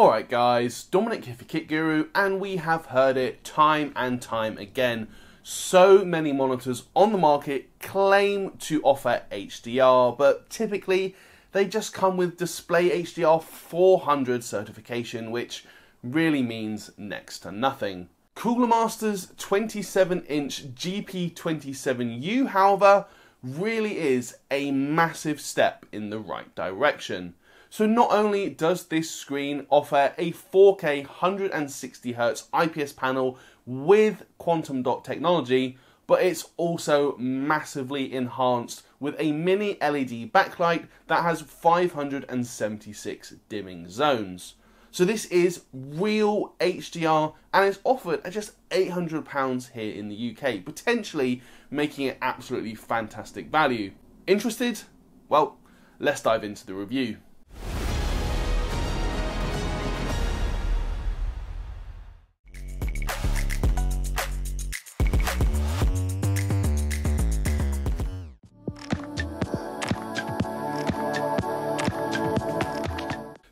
Alright guys, Dominic here for Kit Guru, and we have heard it time and time again. So many monitors on the market claim to offer HDR, but typically they just come with Display HDR 400 certification, which really means next to nothing. Cooler Master's 27-inch GP27U, however, really is a massive step in the right direction. So not only does this screen offer a 4K 160Hz IPS panel with quantum dot technology, but it's also massively enhanced with a mini LED backlight that has 576 dimming zones. So this is real HDR and it's offered at just £800 here in the UK, potentially making it absolutely fantastic value. Interested? Well, let's dive into the review.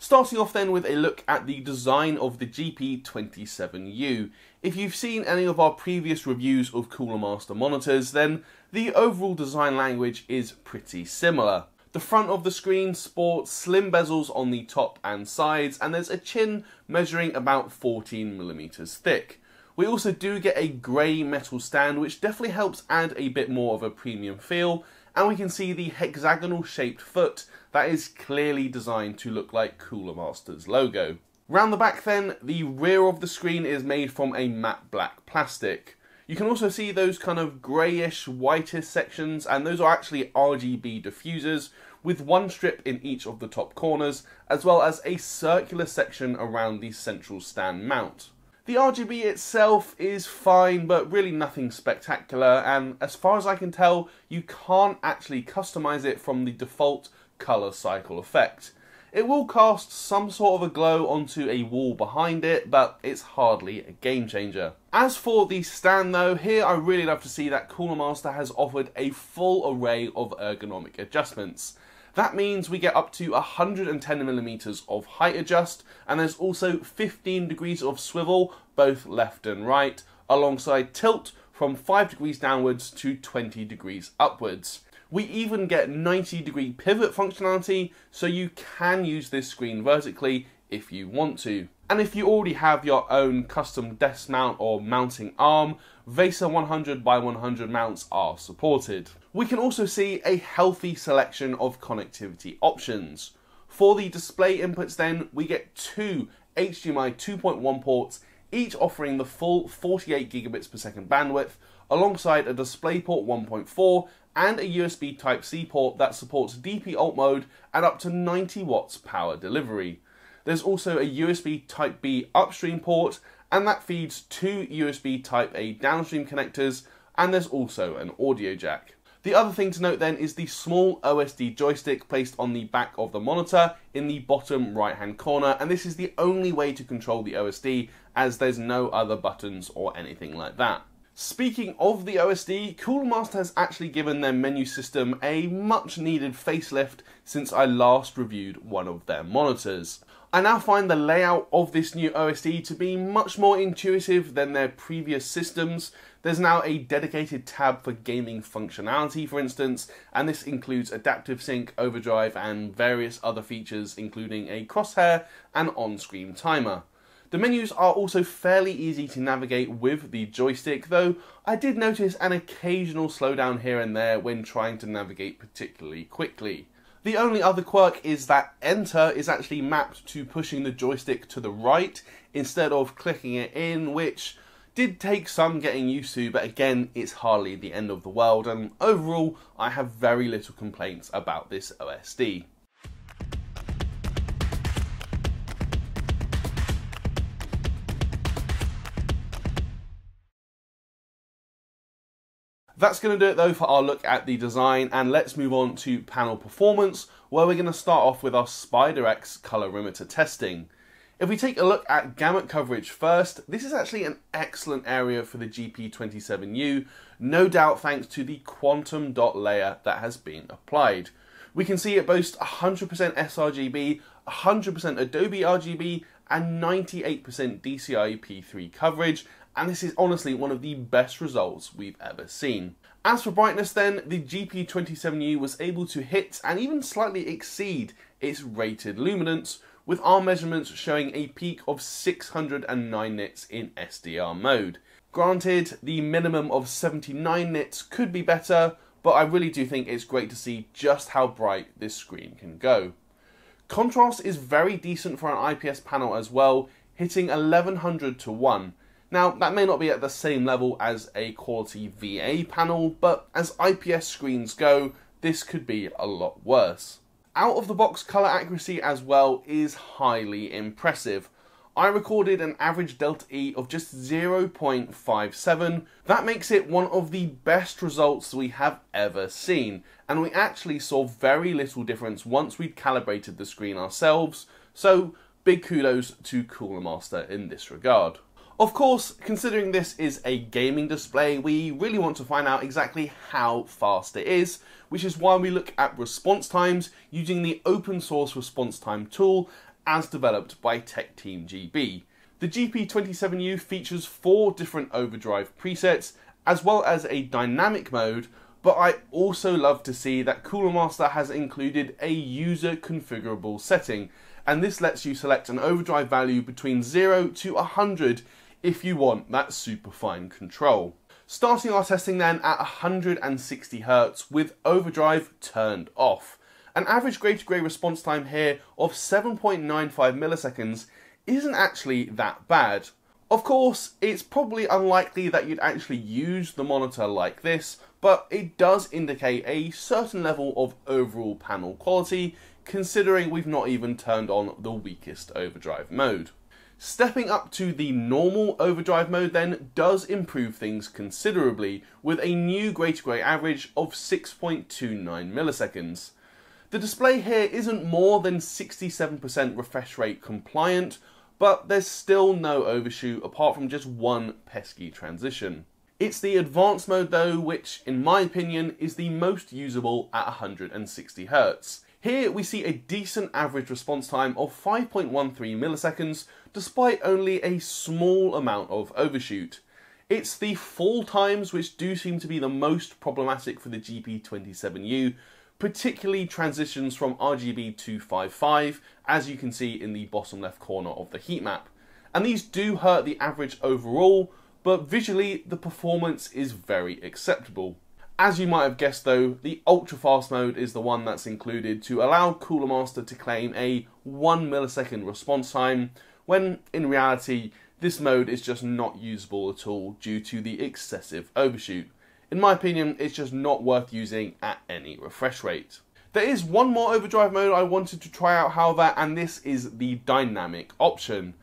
Starting off then with a look at the design of the GP27U. If you've seen any of our previous reviews of Cooler Master monitors, then the overall design language is pretty similar. The front of the screen sports slim bezels on the top and sides, and there's a chin measuring about 14mm thick. We also do get a grey metal stand, which definitely helps add a bit more of a premium feel, and we can see the hexagonal shaped foot that is clearly designed to look like Cooler Master's logo. Round the back then, the rear of the screen is made from a matte black plastic. You can also see those kind of greyish, whitish sections, and those are actually RGB diffusers with one strip in each of the top corners, as well as a circular section around the central stand mount. The RGB itself is fine, but really nothing spectacular, and as far as I can tell, you can't actually customize it from the default colour cycle effect. It will cast some sort of a glow onto a wall behind it, but it's hardly a game changer. As for the stand though, here I really love to see that Cooler Master has offered a full array of ergonomic adjustments. That means we get up to 110mm of height adjust, and there's also 15 degrees of swivel, both left and right, alongside tilt from 5 degrees downwards to 20 degrees upwards. We even get 90-degree pivot functionality, so you can use this screen vertically if you want to. And if you already have your own custom desk mount or mounting arm, Vega 100x100 mounts are supported. We can also see a healthy selection of connectivity options. For the display inputs then, we get two HDMI 2.1 ports, each offering the full 48GB per second bandwidth, alongside a DisplayPort 1.4 and a USB Type-C port that supports DP alt mode and up to 90 watts power delivery. There's also a USB Type-B upstream port, and that feeds two USB Type-A downstream connectors, and there's also an audio jack. The other thing to note then is the small OSD joystick placed on the back of the monitor in the bottom right hand corner, and this is the only way to control the OSD as there's no other buttons or anything like that. Speaking of the OSD, Cooler Master has actually given their menu system a much needed facelift since I last reviewed one of their monitors. I now find the layout of this new OSD to be much more intuitive than their previous systems. There's now a dedicated tab for gaming functionality, for instance, and this includes adaptive sync, overdrive, and various other features, including a crosshair and on-screen timer. The menus are also fairly easy to navigate with the joystick, though I did notice an occasional slowdown here and there when trying to navigate particularly quickly. The only other quirk is that Enter is actually mapped to pushing the joystick to the right instead of clicking it in, which did take some getting used to, but again, it's hardly the end of the world, and overall, I have very little complaints about this OSD. That's going to do it though for our look at the design, and let's move on to panel performance, where we're going to start off with our SpyderX colorimeter testing. If we take a look at gamut coverage first, this is actually an excellent area for the GP27U, no doubt thanks to the quantum dot layer that has been applied. We can see it boasts 100% sRGB, 100% Adobe RGB, and 98% DCI P3 coverage, and this is honestly one of the best results we've ever seen. As for brightness then, the GP27U was able to hit and even slightly exceed its rated luminance, with our measurements showing a peak of 609 nits in SDR mode. Granted, the minimum of 79 nits could be better, but I really do think it's great to see just how bright this screen can go. Contrast is very decent for an IPS panel as well, hitting 1100 to 1. Now, that may not be at the same level as a quality VA panel, but as IPS screens go, this could be a lot worse. Out of the box colour accuracy as well is highly impressive. I recorded an average delta E of just 0.57. That makes it one of the best results we have ever seen, and we actually saw very little difference once we'd calibrated the screen ourselves, so big kudos to Cooler Master in this regard. Of course, considering this is a gaming display, we really want to find out exactly how fast it is, which is why we look at response times using the open source response time tool as developed by Tech Team GB. The GP27U features 4 different overdrive presets, as well as a dynamic mode, but I also love to see that Cooler Master has included a user configurable setting, and this lets you select an overdrive value between 0 to 100 if you want that super fine control. Starting our testing then at 160 Hz with overdrive turned off. An average grey to grey response time here of 7.95 milliseconds isn't actually that bad. Of course, it's probably unlikely that you'd actually use the monitor like this, but it does indicate a certain level of overall panel quality, considering we've not even turned on the weakest overdrive mode. Stepping up to the normal overdrive mode then does improve things considerably, with a new grey to grey average of 6.29 milliseconds. The display here isn't more than 67% refresh rate compliant, but there's still no overshoot apart from just one pesky transition. It's the advanced mode though, which in my opinion is the most usable at 160 Hz. Here we see a decent average response time of 5.13 milliseconds, despite only a small amount of overshoot. It's the fall times which do seem to be the most problematic for the GP27U, particularly transitions from RGB 255, as you can see in the bottom left corner of the heat map. And these do hurt the average overall, but visually the performance is very acceptable. As you might have guessed though, the ultra fast mode is the one that's included to allow Cooler Master to claim a 1 millisecond response time, when in reality this mode is just not usable at all due to the excessive overshoot. In my opinion, it's just not worth using at any refresh rate. There is one more overdrive mode I wanted to try out however, and this is the dynamic option.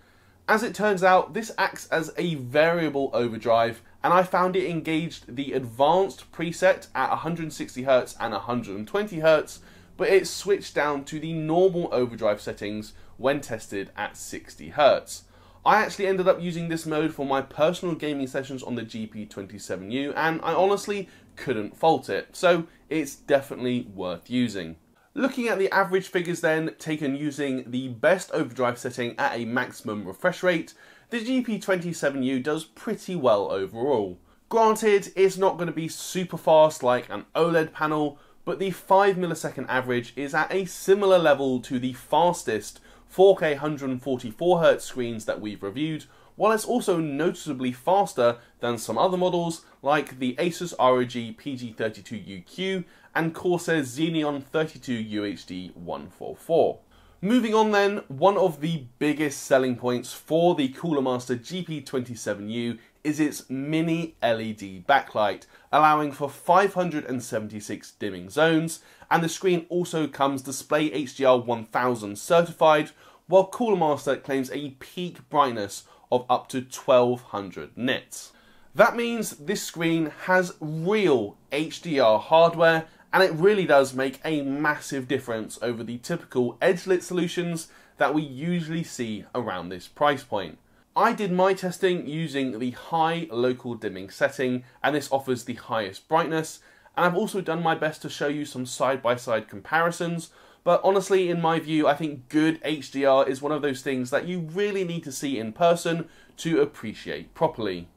As it turns out, this acts as a variable overdrive, and I found it engaged the advanced preset at 160 Hz and 120 Hz, but it switched down to the normal overdrive settings when tested at 60 Hz. I actually ended up using this mode for my personal gaming sessions on the GP27U, and I honestly couldn't fault it, so it's definitely worth using. Looking at the average figures then, taken using the best overdrive setting at a maximum refresh rate, the GP27U does pretty well overall. Granted, it's not going to be super fast like an OLED panel, but the 5 millisecond average is at a similar level to the fastest 4K 144Hz screens that we've reviewed, while it's also noticeably faster than some other models like the Asus ROG PG32UQ and Corsair Xeneon 32 UHD 144. Moving on then, one of the biggest selling points for the Cooler Master GP27U is its mini LED backlight, allowing for 576 dimming zones, and the screen also comes Display HDR 1000 certified, while Cooler Master claims a peak brightness of up to 1200 nits. That means this screen has real HDR hardware, and it really does make a massive difference over the typical edge-lit solutions that we usually see around this price point. I did my testing using the high local dimming setting, and this offers the highest brightness, and I've also done my best to show you some side-by-side comparisons, but honestly, in my view, I think good HDR is one of those things that you really need to see in person to appreciate properly.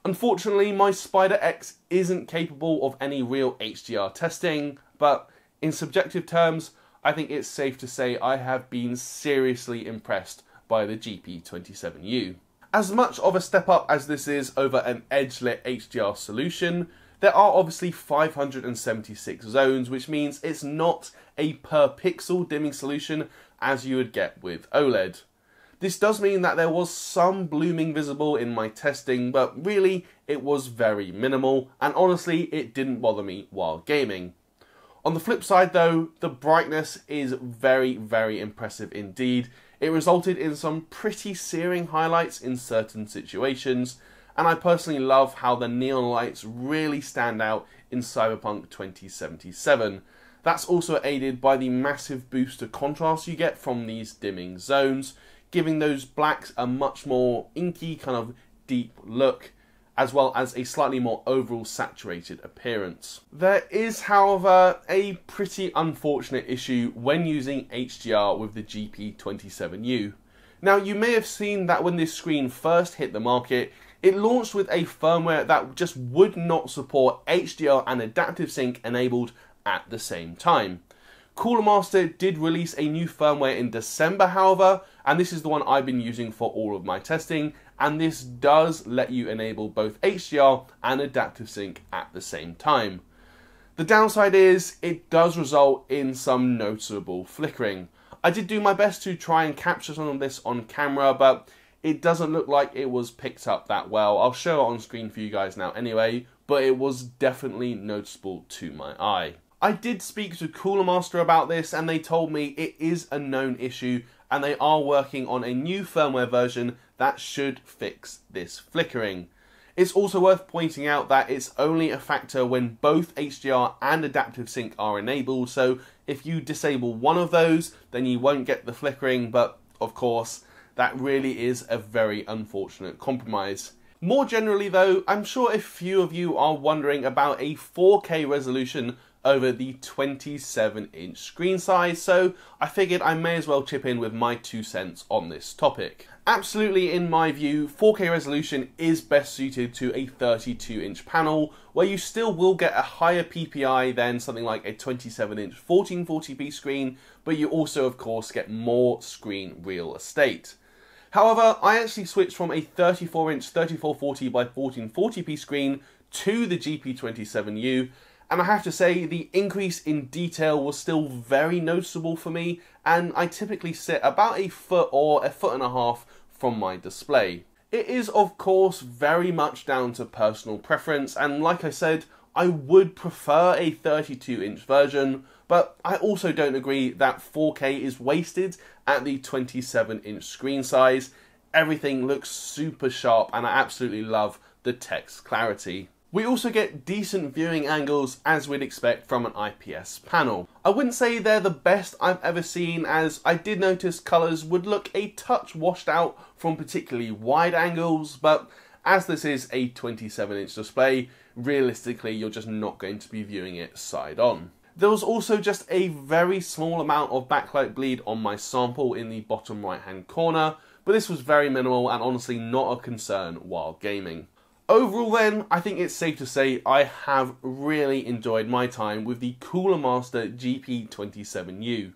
Unfortunately, my SpyderX isn't capable of any real HDR testing, but in subjective terms, I think it's safe to say I have been seriously impressed by the GP27U. As much of a step up as this is over an edge-lit HDR solution, there are obviously 576 zones, which means it's not a per pixel dimming solution as you would get with OLED. This does mean that there was some blooming visible in my testing, but really it was very minimal, and honestly it didn't bother me while gaming. On the flip side though, the brightness is very, very impressive indeed. It resulted in some pretty searing highlights in certain situations, and I personally love how the neon lights really stand out in Cyberpunk 2077. That's also aided by the massive boost of contrast you get from these dimming zones, giving those blacks a much more inky kind of deep look, as well as a slightly more overall saturated appearance. There is, however, a pretty unfortunate issue when using HDR with the GP27U. Now, you may have seen that when this screen first hit the market, it launched with a firmware that just would not support HDR and adaptive sync enabled at the same time. Cooler Master did release a new firmware in December, however, and this is the one I've been using for all of my testing, and this does let you enable both HDR and adaptive sync at the same time. The downside is it does result in some noticeable flickering. I did do my best to try and capture some of this on camera, but it doesn't look like it was picked up that well. I'll show it on screen for you guys now anyway, but it was definitely noticeable to my eye. I did speak to Cooler Master about this, and they told me it is a known issue and they are working on a new firmware version that should fix this flickering. It's also worth pointing out that it's only a factor when both HDR and adaptive sync are enabled, so if you disable one of those then you won't get the flickering, but of course that really is a very unfortunate compromise. More generally though, I'm sure a few of you are wondering about a 4K resolution over the 27-inch screen size, so I figured I may as well chip in with my 2 cents on this topic. Absolutely, in my view, 4K resolution is best suited to a 32-inch panel, where you still will get a higher PPI than something like a 27-inch 1440p screen, but you also of course get more screen real estate. However, I actually switched from a 34-inch 3440 by 1440p screen to the GP27U, and I have to say the increase in detail was still very noticeable for me, and I typically sit about a foot or a foot and a half from my display. It is of course very much down to personal preference, and like I said, I would prefer a 32-inch version, but I also don't agree that 4K is wasted at the 27-inch screen size. Everything looks super sharp and I absolutely love the text clarity. We also get decent viewing angles as we'd expect from an IPS panel. I wouldn't say they're the best I've ever seen, as I did notice colours would look a touch washed out from particularly wide angles, but as this is a 27-inch display, realistically you're just not going to be viewing it side on. There was also just a very small amount of backlight bleed on my sample in the bottom right hand corner, but this was very minimal and honestly not a concern while gaming. Overall then, I think it's safe to say I have really enjoyed my time with the Cooler Master GP27U.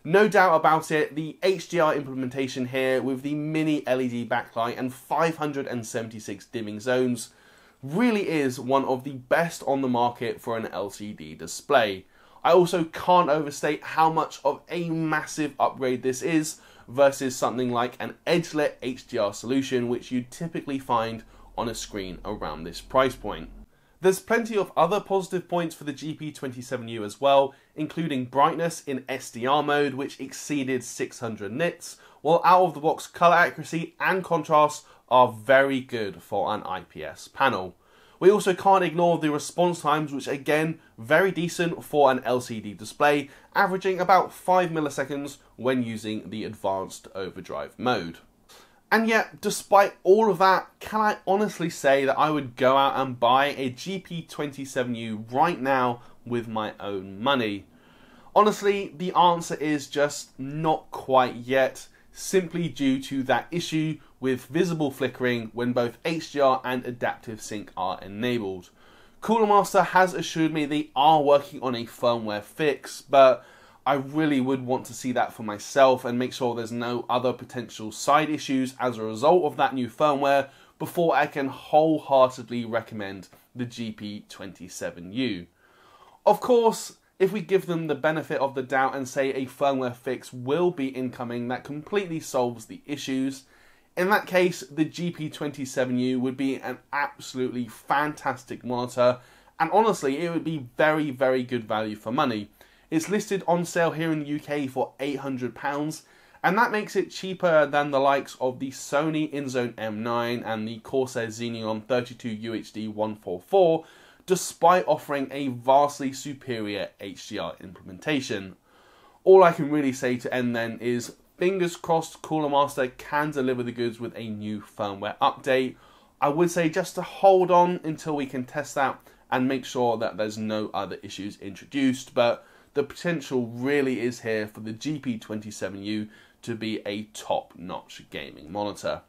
No doubt about it, the HDR implementation here with the mini LED backlight and 576 dimming zones really is one of the best on the market for an LCD display. I also can't overstate how much of a massive upgrade this is versus something like an edge-lit HDR solution which you typically find on a screen around this price point. There's plenty of other positive points for the GP27U as well, including brightness in SDR mode which exceeded 600 nits, while out of the box colour accuracy and contrast are very good for an IPS panel. We also can't ignore the response times, which again, very decent for an LCD display, averaging about 5 milliseconds when using the advanced overdrive mode. And yet, despite all of that, can I honestly say that I would go out and buy a GP27U right now with my own money? Honestly, the answer is just not quite yet, simply due to that issue with visible flickering when both HDR and adaptive sync are enabled. Cooler Master has assured me they are working on a firmware fix, but I really would want to see that for myself and make sure there's no other potential side issues as a result of that new firmware before I can wholeheartedly recommend the GP27U. Of course, if we give them the benefit of the doubt and say a firmware fix will be incoming that completely solves the issues, in that case, the GP27U would be an absolutely fantastic monitor, and honestly, it would be very, very good value for money. It's listed on sale here in the UK for £800, and that makes it cheaper than the likes of the Sony InZone M9 and the Corsair Xenon 32 UHD 144, despite offering a vastly superior HDR implementation. All I can really say to end then is, fingers crossed Cooler Master can deliver the goods with a new firmware update. I would say just to hold on until we can test that and make sure that there's no other issues introduced, but the potential really is here for the GP27U to be a top-notch gaming monitor.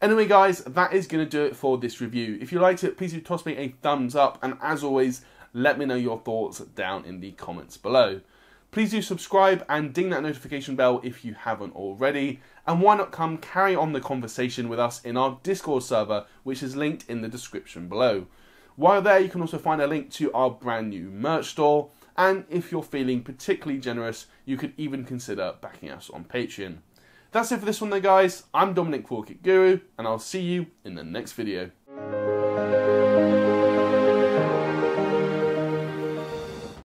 Anyway guys, that is going to do it for this review. If you liked it, please do toss me a thumbs up, and as always, let me know your thoughts down in the comments below. Please do subscribe and ding that notification bell if you haven't already, and why not come carry on the conversation with us in our Discord server, which is linked in the description below. While there, you can also find a link to our brand new merch store, and if you're feeling particularly generous, you could even consider backing us on Patreon. That's it for this one though guys, I'm Dominic, Guru, and I'll see you in the next video.